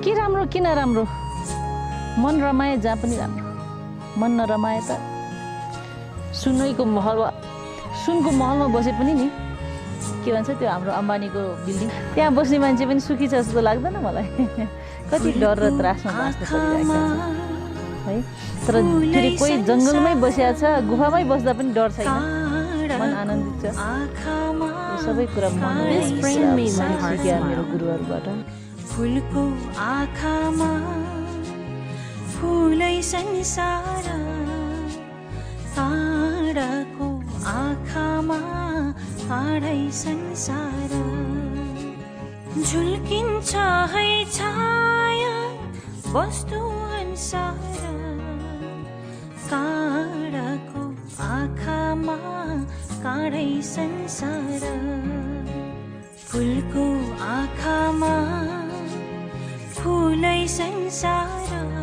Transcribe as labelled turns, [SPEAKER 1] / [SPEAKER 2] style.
[SPEAKER 1] के राम्रो किन राम्रो मन रमाए जहाँ पनि राम्रो मन नरमाए त सुनको महलमा बसे पनि नि के भन्छ त्यो हाम्रो अम्बानीको बिल्डिङ त्यहाँ बस्ने मान्छे पनि सुखी छ जस्तो लाग्दैन मलाई कति डर र त्रासमा बाँच्नु परिरहेको छ है तर फेरि कोही जङ्गलमै बसिया छ गुफामै बस्दा पनि डर छैन मन आनन्दित छ यो सबै कुरा मन मेरो गुरुहरूबाट
[SPEAKER 2] फुलको आँखामा फुलै संसार काँडाको आँखामा काँडै संसार झुल्किन्छ है छाया वस्तु अनुसार काँडाको आँखामा काँडै संसार फुलको आँखामा फुलै संसार